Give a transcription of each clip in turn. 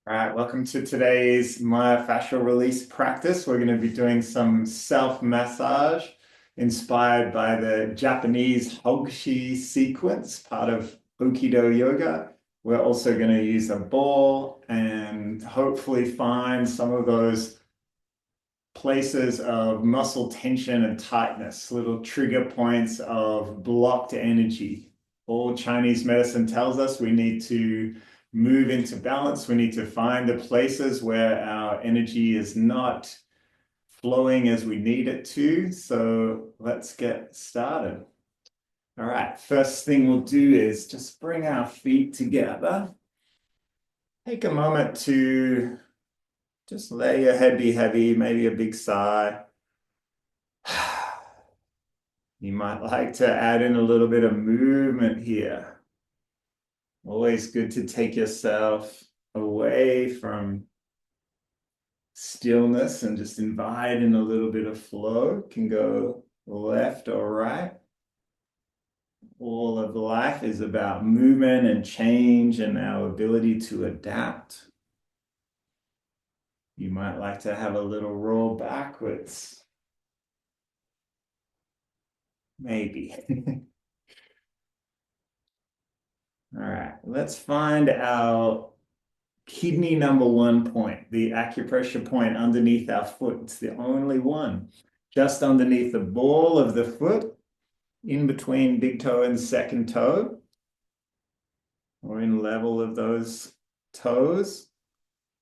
All right, welcome to today's myofascial release practice. We're going to be doing some self-massage inspired by the Japanese Hogshi sequence, part of Okido yoga. We're also going to use a ball and hopefully find some of those places of muscle tension and tightness, little trigger points of blocked energy. All Chinese medicine tells us we need to move into balance. We need to find the places where our energy is not flowing as we need it to. So let's get started. All right, first thing we'll do is just bring our feet together. Take a moment to just let your head be heavy, maybe a big sigh. You might like to add in a little bit of movement here. Always good to take yourself away from stillness and just invite in a little bit of flow. It can go left or right. All of life is about movement and change and our ability to adapt. You might like to have a little roll backwards. Maybe. All right, let's find our kidney number 1 point, the acupressure point underneath our foot. It's the only one, just underneath the ball of the foot, in between big toe and second toe, or in level of those toes.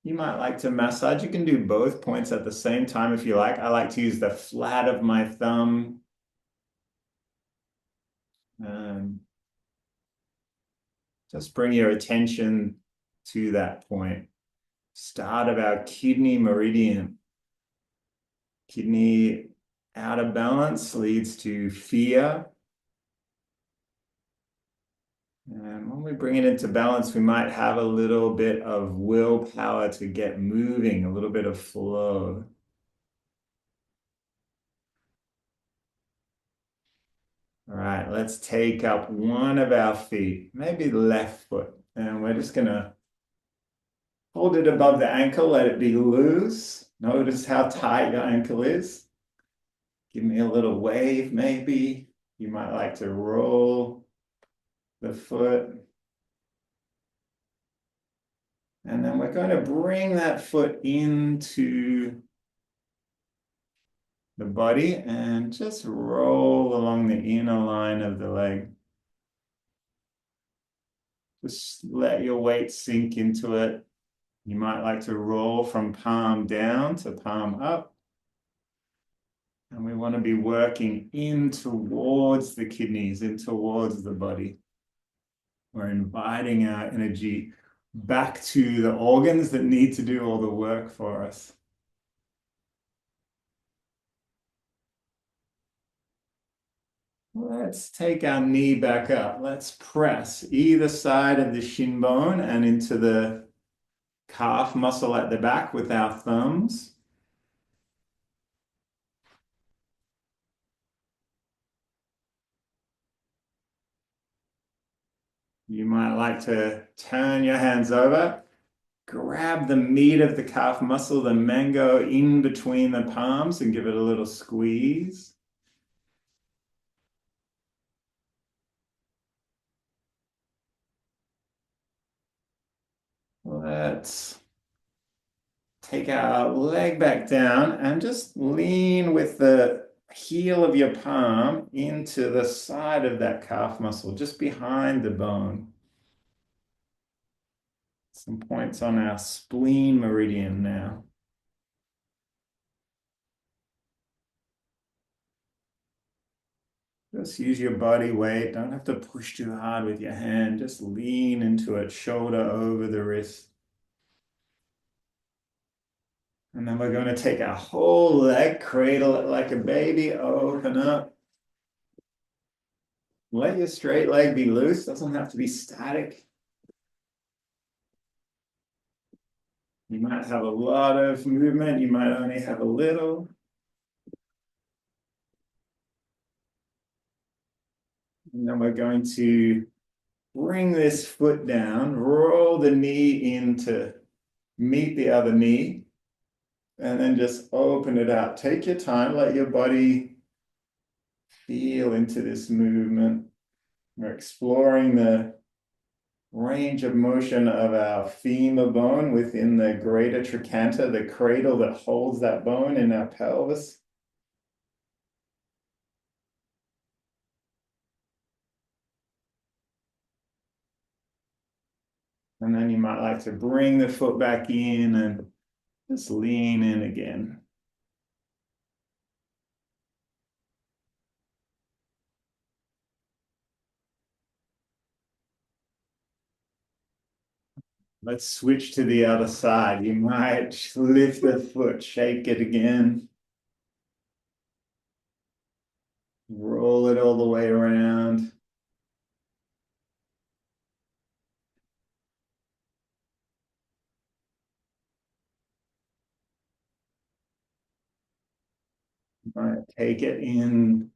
You might like to massage. You can do both points at the same time if you like. I like to use the flat of my thumb. Just bring your attention to that point. Start of our kidney meridian. Kidney out of balance leads to fear. And when we bring it into balance, we might have a little bit of willpower to get moving, a little bit of flow. All right, let's take up one of our feet, maybe the left foot, and we're just going to hold it above the ankle, let it be loose. Notice how tight your ankle is. Give me a little wave, maybe. You might like to roll the foot. And then we're going to bring that foot into the body and just roll along the inner line of the leg. Just let your weight sink into it. You might like to roll from palm down to palm up. And we want to be working in towards the kidneys, in towards the body. We're inviting our energy back to the organs that need to do all the work for us. Let's take our knee back up. Let's press either side of the shin bone and into the calf muscle at the back with our thumbs. You might like to turn your hands over, grab the meat of the calf muscle, the mango, in between the palms and give it a little squeeze. Let's take our leg back down and just lean with the heel of your palm into the side of that calf muscle, just behind the bone. Some points on our spleen meridian now. Just use your body weight. Don't have to push too hard with your hand. Just lean into it, shoulder over the wrist. And then we're going to take our whole leg, cradle it like a baby, open up. Let your straight leg be loose. Doesn't have to be static. You might have a lot of movement. You might only have a little. And then we're going to bring this foot down, roll the knee into meet the other knee, and then just open it out. Take your time, let your body feel into this movement. We're exploring the range of motion of our femur bone within the greater trochanter, the cradle that holds that bone in our pelvis. And then you might like to bring the foot back in and just lean in again. Let's switch to the other side. You might lift the foot, shake it again, roll it all the way around. You might take it in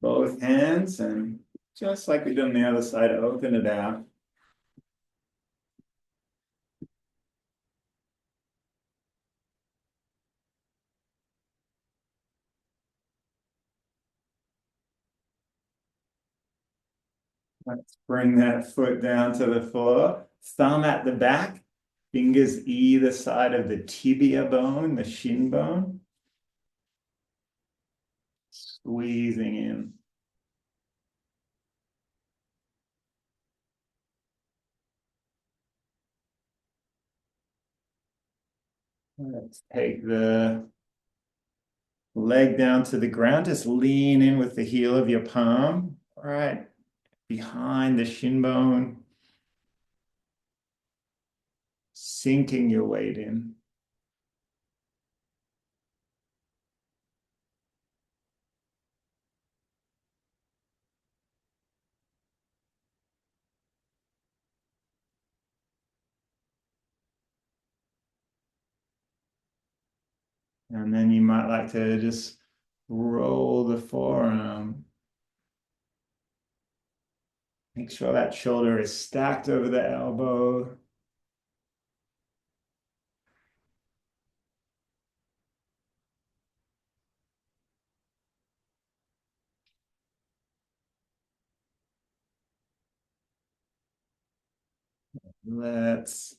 both hands and just like we did on the other side, open it out. Let's bring that foot down to the floor. Thumb at the back, fingers either side of the tibia bone, the shin bone. Squeezing in. Let's take the leg down to the ground. Just lean in with the heel of your palm, right behind the shin bone, sinking your weight in. And then you might like to just roll the forearm. Make sure that shoulder is stacked over the elbow. Let's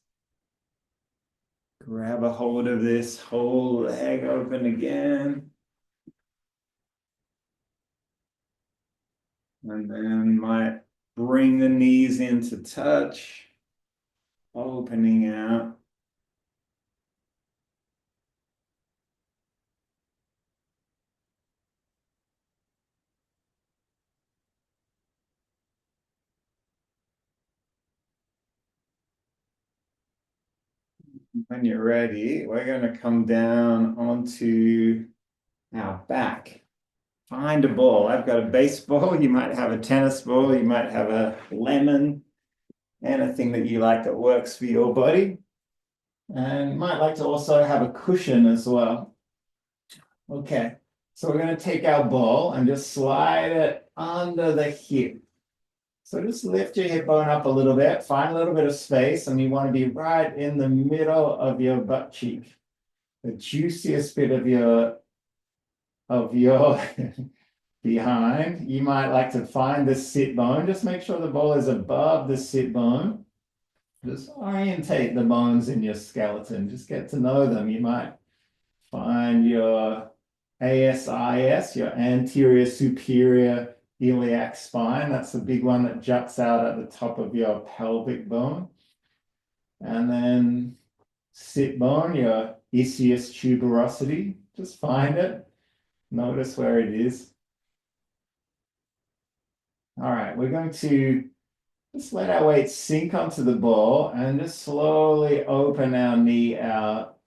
grab a hold of this whole leg open again. And then might bring the knees into touch, opening out. When you're ready, we're going to come down onto our back. Find a ball. I've got a baseball. You might have a tennis ball. You might have a lemon, anything that you like that works for your body. And you might like to also have a cushion as well. Okay, so we're going to take our ball and just slide it under the hip. So just lift your hip bone up a little bit, find a little bit of space, and you want to be right in the middle of your butt cheek, the juiciest bit of your behind. You might like to find the sit bone. Just make sure the ball is above the sit bone. Just orientate the bones in your skeleton. Just get to know them. You might find your ASIS, your anterior superior iliac spine. That's the big one that juts out at the top of your pelvic bone. And then sit bone, your ischius tuberosity. Just find it. Notice where it is. All right, we're going to just let our weight sink onto the ball and just slowly open our knee out.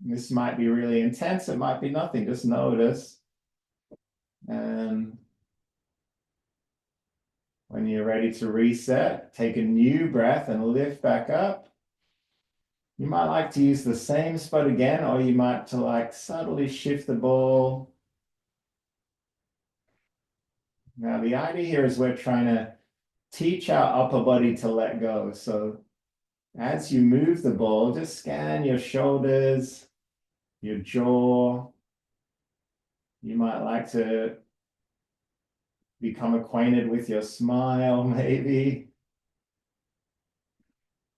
This might be really intense. It might be nothing. Just notice. And when you're ready to reset, take a new breath and lift back up. You might like to use the same spot again, or you might to like subtly shift the ball. Now, the idea here is we're trying to teach our upper body to let go. So As you move the ball, just scan your shoulders, your jaw. You might like to become acquainted with your smile, maybe.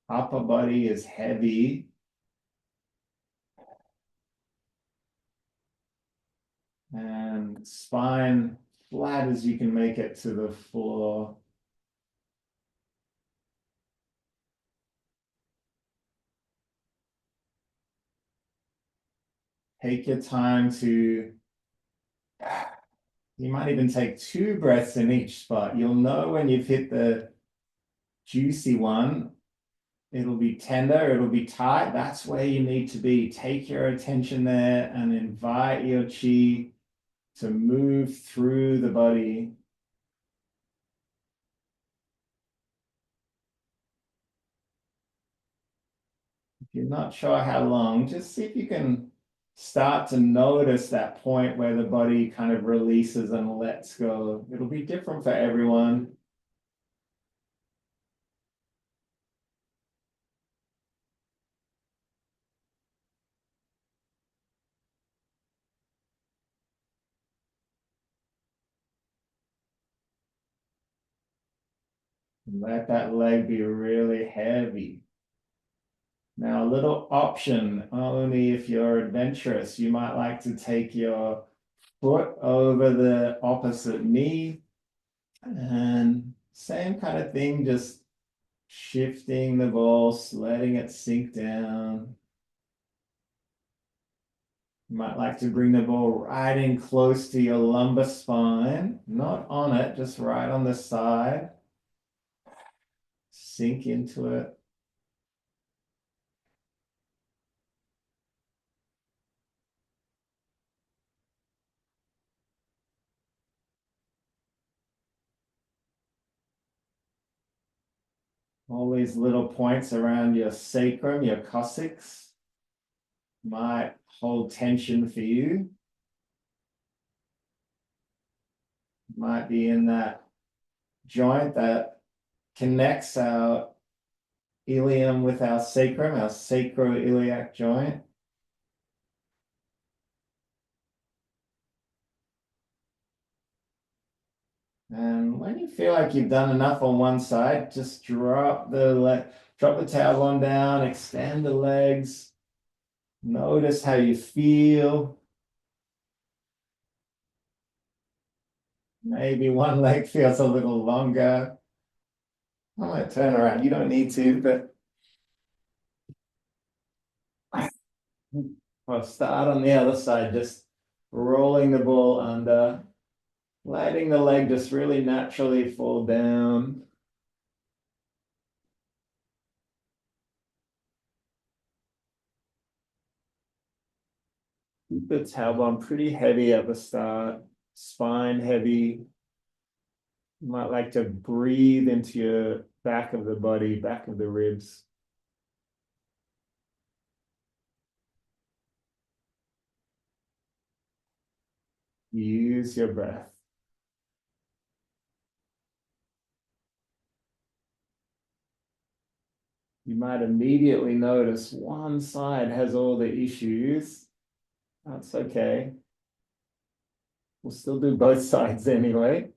Upper body is heavy. And spine flat as you can make it to the floor. Take your time to, you might even take 2 breaths in each spot. You'll know when you've hit the juicy one. It'll be tender, it'll be tight. That's where you need to be. Take your attention there and invite your chi to move through the body. If you're not sure how long, just see if you can start to notice that point where the body kind of releases and lets go. It'll be different for everyone. Let that leg be really heavy. Now, a little option, only if you're adventurous, you might like to take your foot over the opposite knee and same kind of thing, just shifting the ball, letting it sink down. You might like to bring the ball right in close to your lumbar spine, not on it, just right on the side. Sink into it. All these little points around your sacrum, your coccyx, might hold tension for you. Might be in that joint that connects our ilium with our sacrum, our sacroiliac joint. And when you feel like you've done enough on one side, just drop the towel on down, extend the legs. Notice how you feel. Maybe one leg feels a little longer. I might turn around. You don't need to, but I'll start on the other side, just rolling the ball under, letting the leg just really naturally fall down. Keep the tailbone pretty heavy at the start, spine heavy. You might like to breathe into your back of the body, back of the ribs. Use your breath. You might immediately notice one side has all the issues. That's okay. We'll still do both sides anyway.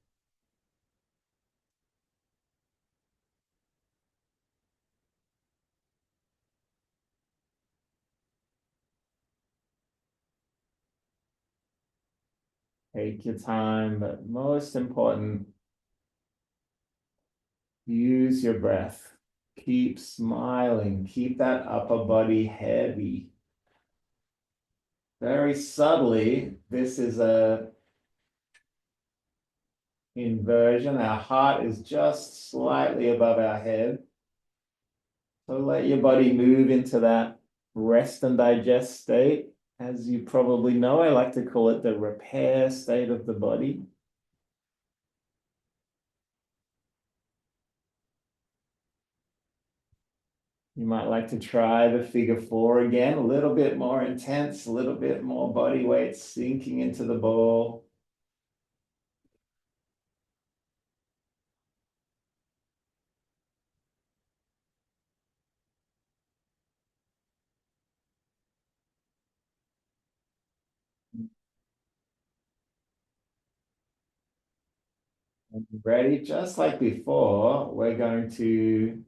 Take your time, but most important, use your breath. Keep smiling. Keep that upper body heavy. Very subtly, this is a inversion. Our heart is just slightly above our head. So let your body move into that rest and digest state. As you probably know, I like to call it the repair state of the body. You might like to try the figure 4 again, a little bit more intense, a little bit more body weight sinking into the ball. Ready? Just like before, we're going to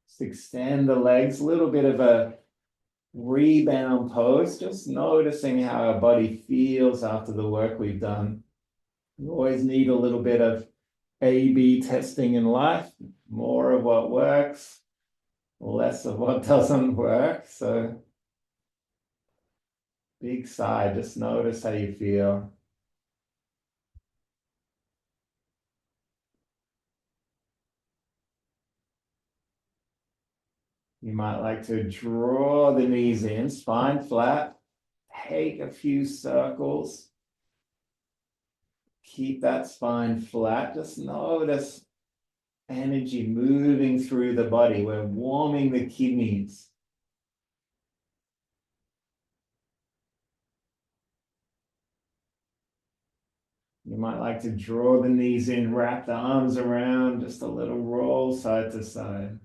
just extend the legs, a little bit of a rebound pose, just noticing how our body feels after the work we've done. You always need a little bit of A/B testing in life, more of what works, less of what doesn't work. So big sigh, just notice how you feel. You might like to draw the knees in, spine flat, take a few circles, keep that spine flat. Just notice energy moving through the body. We're warming the kidneys. You might like to draw the knees in, wrap the arms around, just a little roll side to side.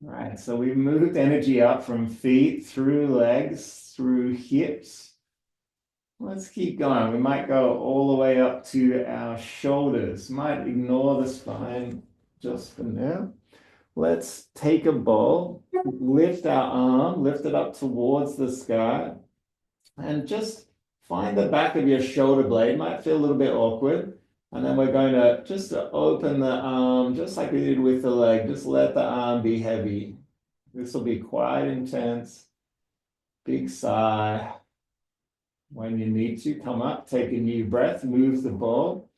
All right, so we moved energy up from feet, through legs, through hips. Let's keep going. We might go all the way up to our shoulders. Might ignore the spine just for now. Let's take a ball, lift our arm, lift it up towards the sky, and just find the back of your shoulder blade. Might feel a little bit awkward. And then we're going to just open the arm, just like we did with the leg. Just let the arm be heavy. This will be quite intense. Big sigh. When you need to, come up, take a new breath, move the ball.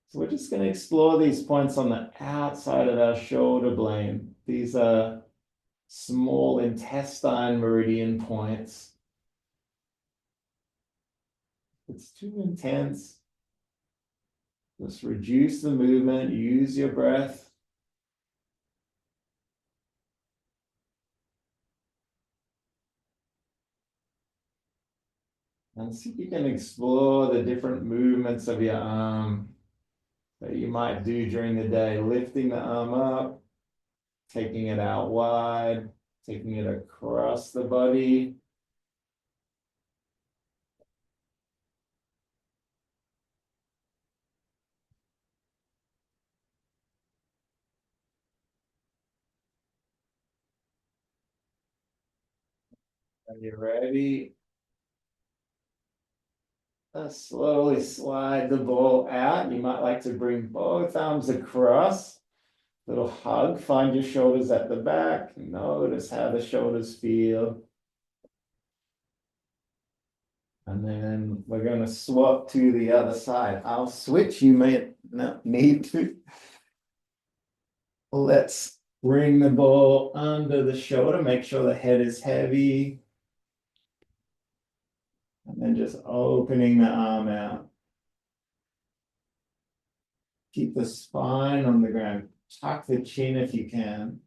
So we're just going to explore these points on the outside of our shoulder blade. These are small intestine meridian points. If it's too intense, just reduce the movement, use your breath. And see if you can explore the different movements of your arm that you might do during the day. Lifting the arm up, taking it out wide, taking it across the body. When you're ready, slowly slide the ball out. You might like to bring both arms across. Little hug. Find your shoulders at the back. Notice how the shoulders feel. And then we're going to swap to the other side. I'll switch. You may not need to. Let's bring the ball under the shoulder. Make sure the head is heavy. And then just opening the arm out. Keep the spine on the ground. Tuck the chin if you can.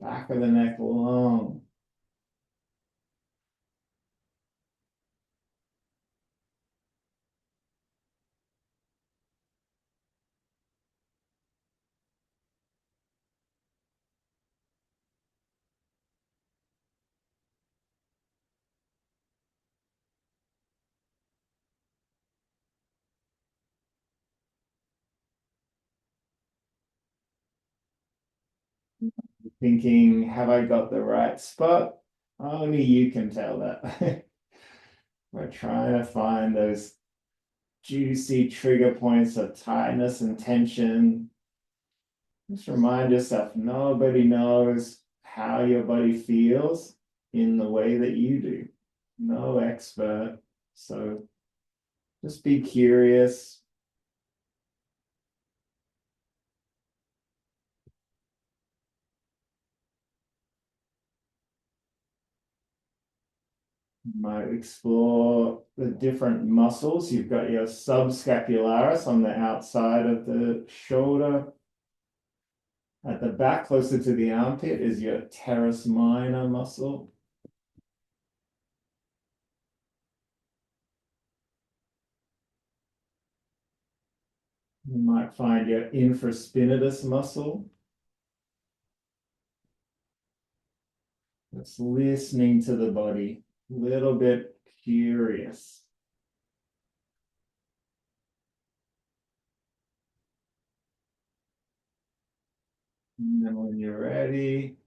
Back of the neck long. Thinking, have I got the right spot? Only you can tell that. We're trying to find those juicy trigger points of tightness and tension. Just remind yourself, nobody knows how your body feels in the way that you do. No expert. So just be curious. You might explore the different muscles. You've got your subscapularis on the outside of the shoulder. At the back, closer to the armpit, is your teres minor muscle. You might find your infraspinatus muscle. Just listening to the body, a little bit curious. And then when you're ready,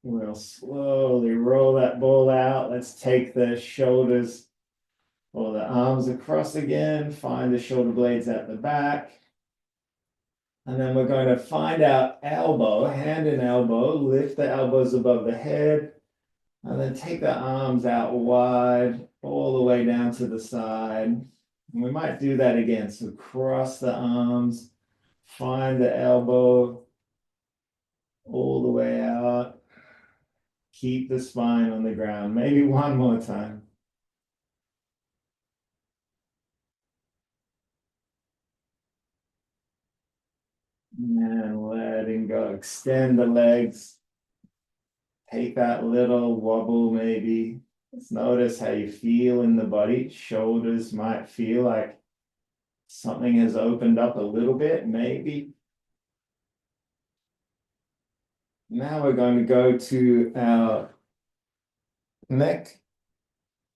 we'll slowly roll that ball out. Let's take the shoulders or the arms across again. Find the shoulder blades at the back. And then we're going to find our elbow, hand and elbow, lift the elbows above the head, and then take the arms out wide, all the way down to the side. And we might do that again. So cross the arms, find the elbow all the way out. Keep the spine on the ground. Maybe one more time. And letting go. Extend the legs. Take that little wobble maybe. Just notice how you feel in the body. Shoulders might feel like something has opened up a little bit, maybe. Now we're going to go to our neck.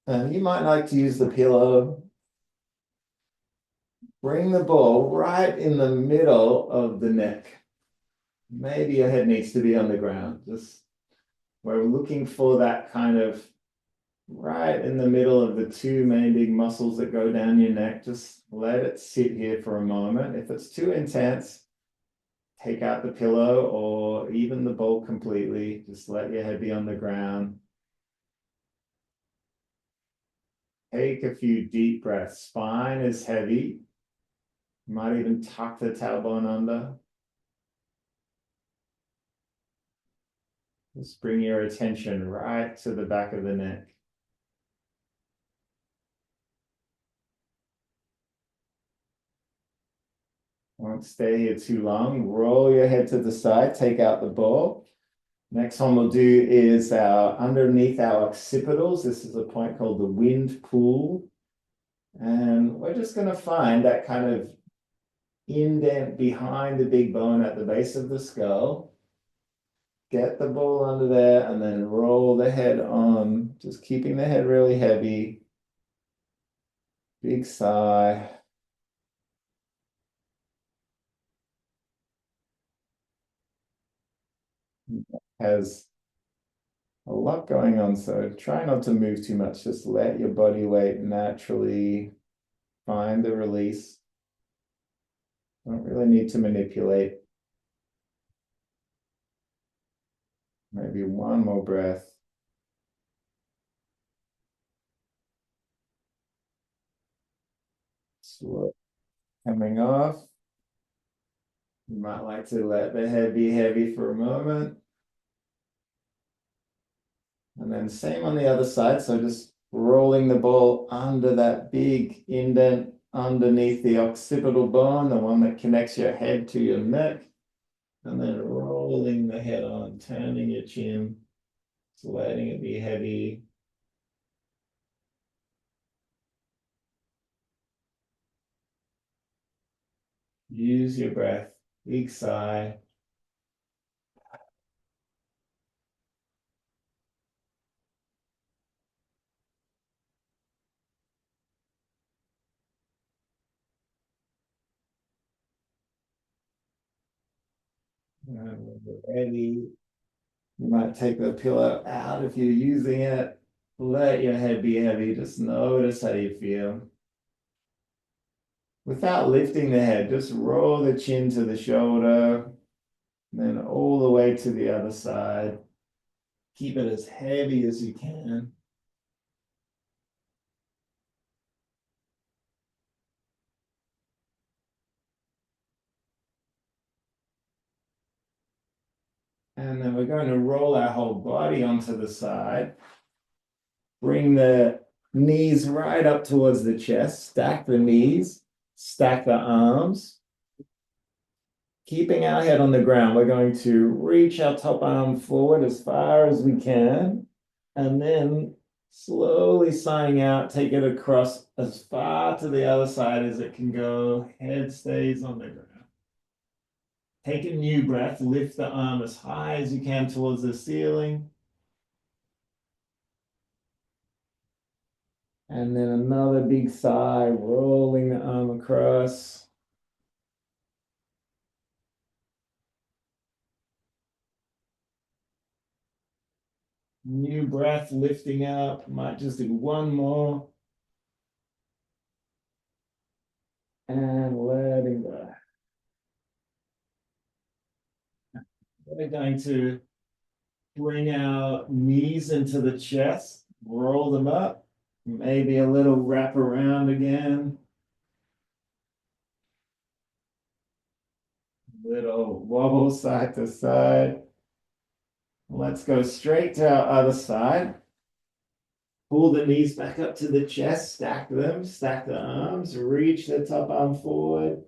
And you might like to use the pillow. Bring the ball right in the middle of the neck. Maybe your head needs to be on the ground. Just we're looking for that kind of right in the middle of the two main big muscles that go down your neck. Just let it sit here for a moment. If it's too intense, take out the pillow or even the ball completely. Just let your head be on the ground. Take a few deep breaths. Spine is heavy. You might even tuck the tailbone under. Just bring your attention right to the back of the neck. Won't stay here too long. Roll your head to the side, take out the ball. Next one we'll do is underneath our occipitals. This is a point called the wind pool. And we're just going to find that kind of indent behind the big bone at the base of the skull. Get the ball under there and then roll the head on, just keeping the head really heavy. Big sigh. Has a lot going on, so try not to move too much. Just let your body weight naturally find the release. Don't really need to manipulate. Maybe one more breath. Slow coming off. You might like to let the head be heavy for a moment. And then same on the other side. So just rolling the ball under that big indent underneath the occipital bone, the one that connects your head to your neck. And then rolling the head on, turning your chin, just letting it be heavy. Use your breath, big sigh. And when you're ready, you might take the pillow out if you're using it. Let your head be heavy. Just notice how you feel. Without lifting the head, just roll the chin to the shoulder, then all the way to the other side. Keep it as heavy as you can. And then we're going to roll our whole body onto the side. Bring the knees right up towards the chest. Stack the knees, stack the arms. Keeping our head on the ground, we're going to reach our top arm forward as far as we can. And then slowly sighing out, take it across as far to the other side as it can go. Head stays on the ground. Take a new breath, lift the arm as high as you can towards the ceiling. And then another big sigh, rolling the arm across. New breath lifting up. Might just do one more. And letting go. We're going to bring our knees into the chest, roll them up, maybe a little wrap around again. Little wobble side to side. Let's go straight to our other side. Pull the knees back up to the chest, stack them, stack the arms, reach the top arm forward,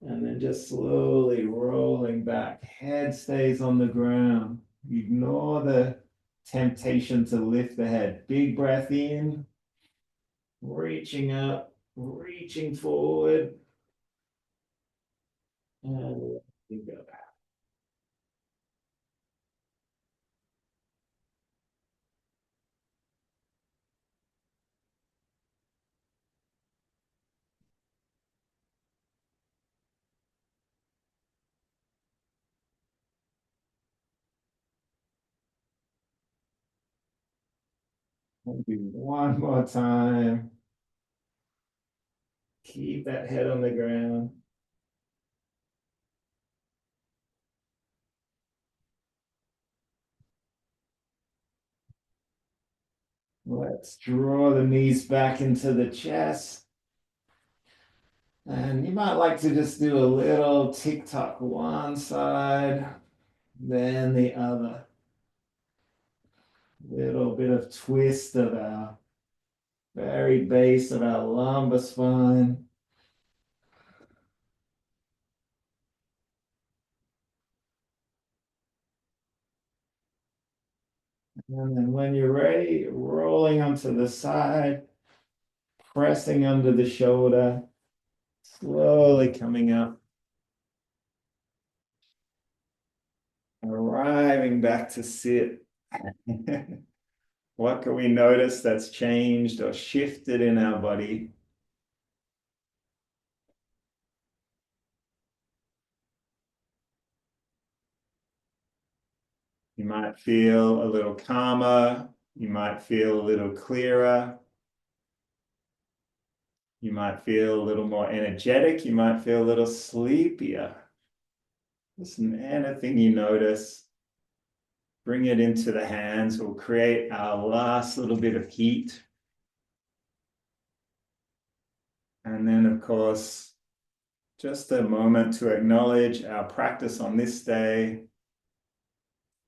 and then just slowly rolling back. Head stays on the ground. Ignore the temptation to lift the head. Big breath in, reaching up, reaching forward, and letting go. Maybe one more time. Keep that head on the ground. Let's draw the knees back into the chest. And you might like to just do a little tick tock one side, then the other. Little bit of twist of our very base of our lumbar spine. And then when you're ready, rolling onto the side, pressing under the shoulder, slowly coming up, arriving back to sit. What can we notice that's changed or shifted in our body? You might feel a little calmer. You might feel a little clearer. You might feel a little more energetic. You might feel a little sleepier. Listen, anything you notice, bring it into the hands. We'll create our last little bit of heat. And then, of course, just a moment to acknowledge our practice on this day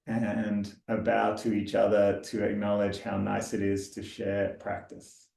and a bow to each other to acknowledge how nice it is to share practice.